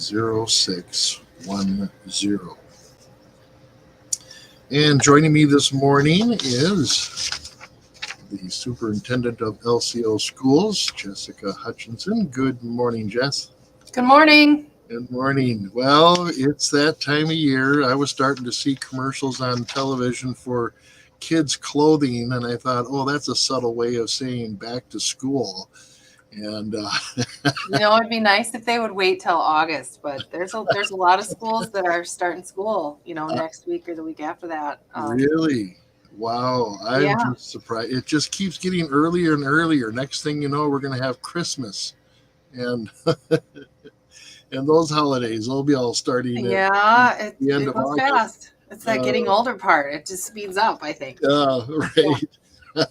0610. And joining me this morning is the Superintendent of LCO Schools, Jessica Hutchison. Good morning, Jess. Good morning. Good morning. Well, it's that time of year. I was starting to see commercials on television for kids' clothing, and I thought, oh, that's a subtle way of saying back to school. And It'd be nice if they would wait till August, but there's a lot of schools that are starting school, next week or the week after that. Really? Wow. I'm just surprised. It just keeps getting earlier and earlier. Next thing you know, we're going to have Christmas. And and those holidays will be all starting at the end it of goes August. fast. It's that getting older part. It just speeds up, I think. Right. Yeah.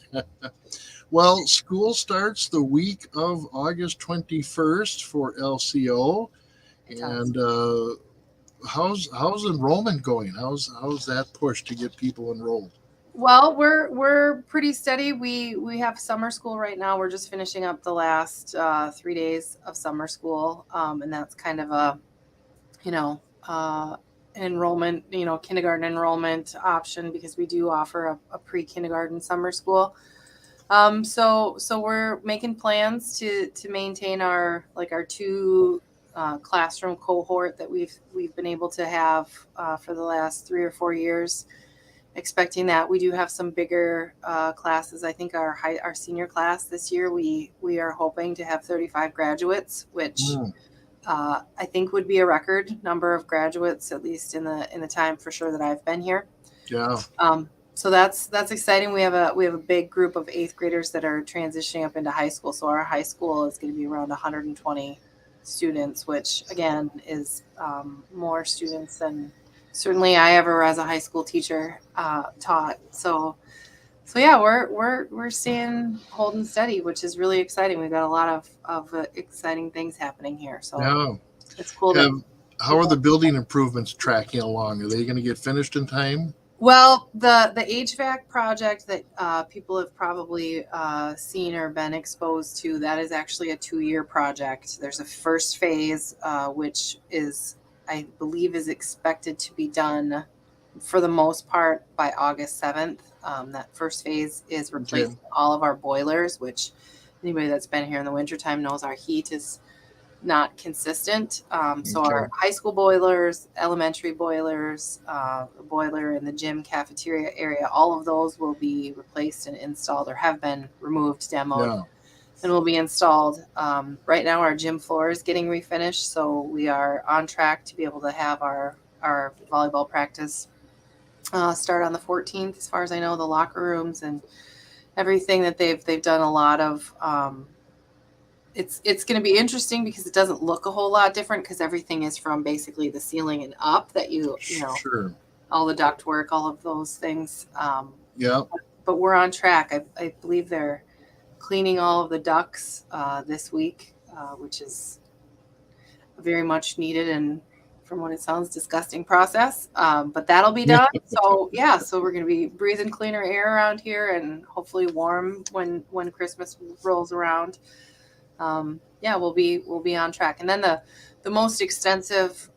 Well, school starts the week of August 21st for LCO. And how's enrollment going? How's that push to get people enrolled? Well, we're pretty steady. We have summer school right now. We're just finishing up the last 3 days of summer school, and that's kind of a an enrollment, kindergarten enrollment option, because we do offer a pre-kindergarten summer school. So we're making plans to maintain our two classroom cohort that we've been able to have for the last 3 or 4 years. Expecting that. We do have some bigger classes. I think our senior class this year, we are hoping to have 35 graduates, which I think would be a record number of graduates, at least in the time for sure that I've been here. Yeah. So that's exciting. We have a big group of 8th graders that are transitioning up into high school. So our high school is going to be around 120 students, which again is more students than certainly I ever, as a high school teacher, taught. So yeah, we're staying holding steady, which is really exciting. We've got a lot of exciting things happening here. So it's cool. How are the building improvements tracking along? Are they going to get finished in time? Well, the HVAC project that people have probably seen or been exposed to, that is actually a 2-year project. There's a first phase, which I believe is expected to be done for the most part by August 7th. That first phase is replacing all of our boilers, which anybody that's been here in the wintertime knows our heat is not consistent. So our high school boilers, elementary boilers, the boiler in the gym cafeteria area, all of those will be replaced and installed, or have been removed, demoed, and will be installed. Right now our gym floor is getting refinished, so we are on track to be able to have our volleyball practice start on the 14th. As far as I know, the locker rooms and everything that they've done a lot of. It's going to be interesting because it doesn't look a whole lot different, because everything is from basically the ceiling and up, that Sure. all the duct work, all of those things. But we're on track. I believe they're cleaning all of the ducts this week, which is very much needed, and from what it sounds, disgusting process. But that'll be done. So we're going to be breathing cleaner air around here, and hopefully warm when Christmas rolls around. We'll be on track. And then the most extensive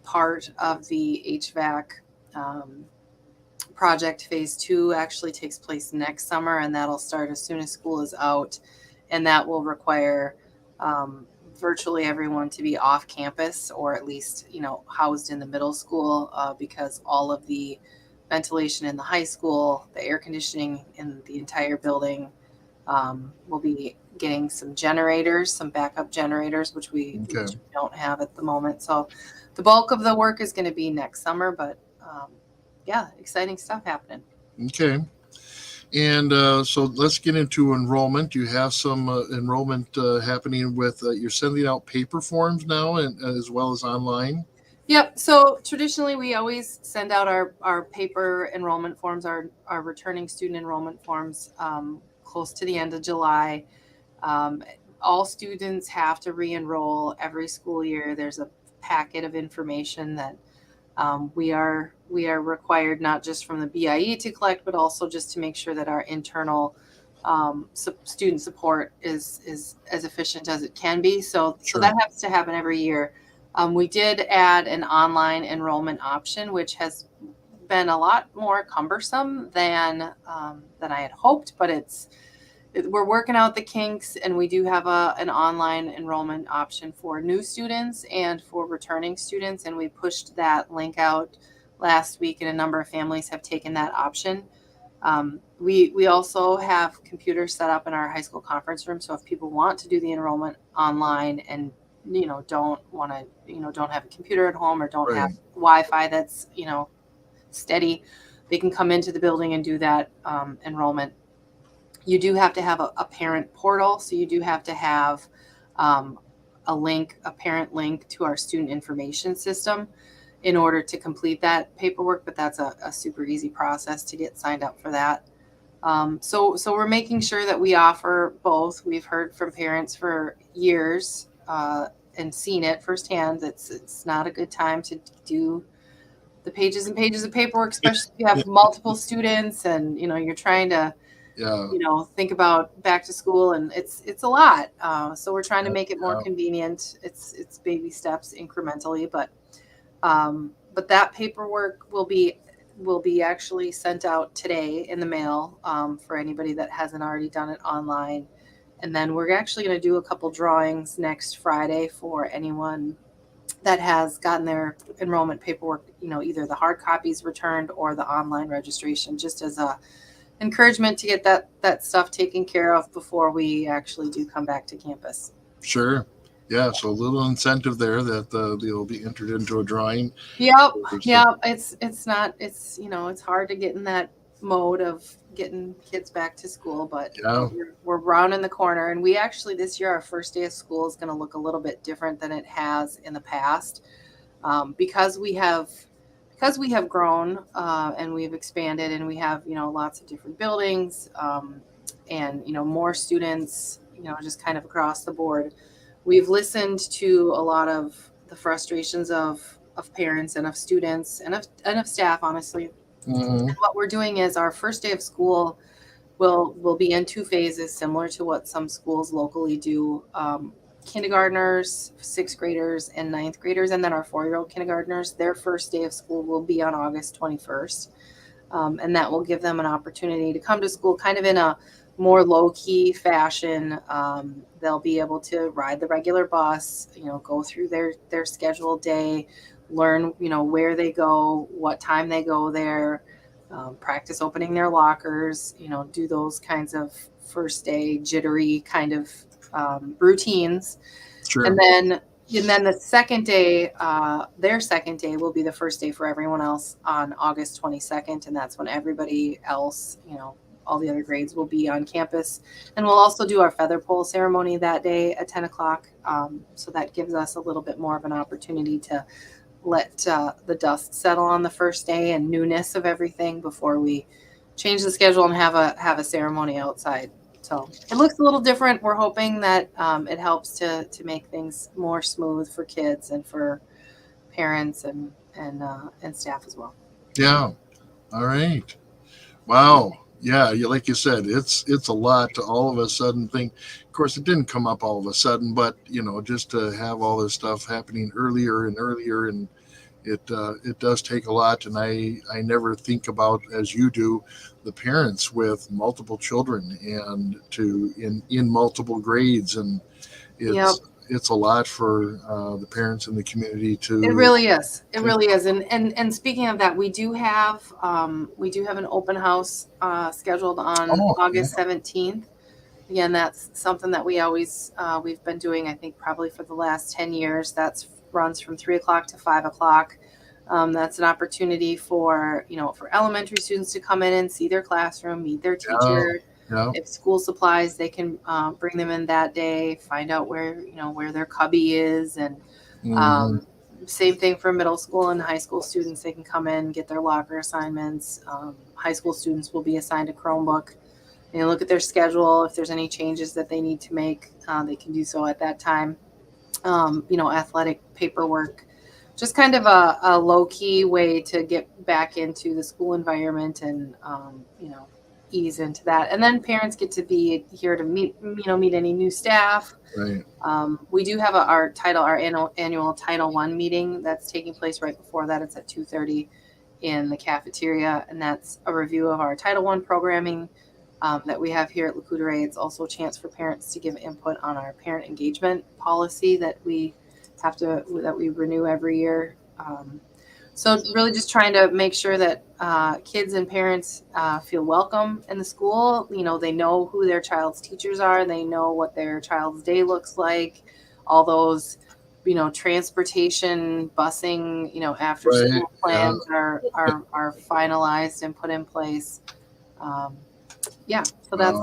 part of the HVAC project, phase 2, actually takes place next summer, and that'll start as soon as school is out, and that will require virtually everyone to be off campus, or at least housed in the middle school, because all of the ventilation in the high school, the air conditioning in the entire building, will be getting some backup generators, which we don't have at the moment. So the bulk of the work is going to be next summer, but exciting stuff happening. Okay. And so let's get into enrollment. You have some enrollment happening with, you're sending out paper forms now, and as well as online. Yep. So traditionally, we always send out our paper enrollment forms, our returning student enrollment forms, close to the end of July. All students have to re-enroll every school year. There's a packet of information that we are required, not just from the BIE to collect, but also just to make sure that our internal student support is as efficient as it can be. So that has to happen every year. We did add an online enrollment option, which has been a lot more cumbersome than I had hoped, but we're working out the kinks, and we do have an online enrollment option for new students and for returning students, and we pushed that link out last week, and a number of families have taken that option. We also have computers set up in our high school conference room, so if people want to do the enrollment online and don't want to don't have a computer at home or don't have Right. Wi-Fi that's steady, they can come into the building and do that enrollment. You do have to have a parent portal, so you do have to have um, a parent link to our student information system in order to complete that paperwork, but that's a super easy process to get signed up for that. So we're making sure that we offer both. We've heard from parents for years and seen it firsthand. It's not a good time to do the pages and pages of paperwork, especially if you have multiple students and you're trying to Yeah. think about back to school, and it's a lot. So we're trying to make it more Yeah. convenient. It's baby steps incrementally, but that paperwork will be actually sent out today in the mail for anybody that hasn't already done it online. And then we're actually going to do a couple drawings next Friday for anyone that has gotten their enrollment paperwork, either the hard copies returned or the online registration, just as a encouragement to get that stuff taken care of before we actually do come back to campus. Sure. Yeah. So a little incentive there that they'll be entered into a drawing. Yep, So, yep. It's not. It's hard to get in that mode of getting kids back to school, but yeah. we're rounding the corner, and we actually this year our first day of school is going to look a little bit different than it has in the past, because we have grown and we've expanded, and we have lots of different buildings, and more students, just kind of across the board. We've listened to a lot of the frustrations of parents and of students and of staff, honestly. Hmm. And what we're doing is our first day of school will be in two phases, similar to what some schools locally do. Kindergartners, sixth graders, and ninth graders, and then our 4-year-old kindergartners, their first day of school will be on August 21st. And that will give them an opportunity to come to school kind of in a more low-key fashion. They'll be able to ride the regular bus, go through their scheduled day, learn, where they go, what time they go there, practice opening their lockers, do those kinds of first day jittery kind of routines. Sure. And then the second day, their second day will be the first day for everyone else on August 22nd. And that's when everybody else, all the other grades will be on campus. And we'll also do our feather pole ceremony that day at 10 o'clock. So that gives us a little bit more of an opportunity to let the dust settle on the first day and newness of everything before we change the schedule and have a ceremony outside. So it looks a little different. We're hoping that it helps to make things more smooth for kids and for parents and staff as well. Yeah. All right. Wow. Yeah, like you said, it's a lot to all of a sudden think. Of course, it didn't come up all of a sudden, but just to have all this stuff happening earlier and earlier, and it does take a lot. And I never think about, as you do, the parents with multiple children and in multiple grades, and Yep. it's a lot for the parents in the community It to. really is. It really is. And speaking of that, we do have an open house scheduled on Oh, yeah. August 17th. Again, that's something that we've been doing, I think, probably for the last 10 years. That's runs from 3 o'clock to 5 o'clock. That's an opportunity for elementary students to come in and see their classroom, meet their Yeah. teacher. Yeah. If school supplies, they can bring them in that day, find out where their cubby is, and Hmm. um, same thing for middle school and high school students. They can come in, get their locker assignments. High school students will be assigned a Chromebook. They look at their schedule. If there's any changes that they need to make, they can do so at that time. Athletic paperwork, just kind of a low key way to get back into the school environment and ease into that. And then parents get to be here to meet any new staff. Right. We do have our annual Title I meeting that's taking place right before that. It's at 2:30 in the cafeteria, and that's a review of our Title I programming that we have here at Lac-Courte. It's also a chance for parents to give input on our parent engagement policy that we renew every year. So really just trying to make sure that kids and parents feel welcome in the school. They know who their child's teachers are. They know what their child's day looks like. All those, transportation, busing, after Right. school plans are finalized and put in place. So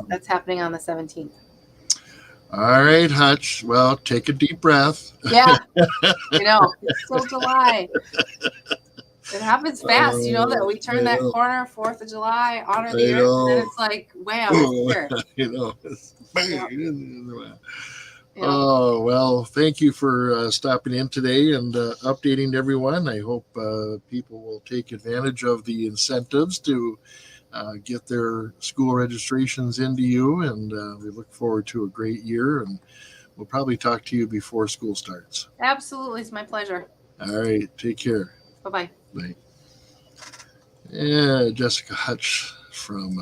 that's happening on the 17th. All right, Hutch. Well, take a deep breath. Yeah, it's still July. It happens fast, that we turn that corner, 4th of July, honor the earth, and then it's like, wham, it's here. Oh, well, thank you for stopping in today and updating everyone. I hope people will take advantage of the incentives to get their school registrations into you, and we look forward to a great year, and we'll probably talk to you before school starts. Absolutely. It's my pleasure. All right. Take care. Bye-bye. Bye. Yeah, Jessica Hutch from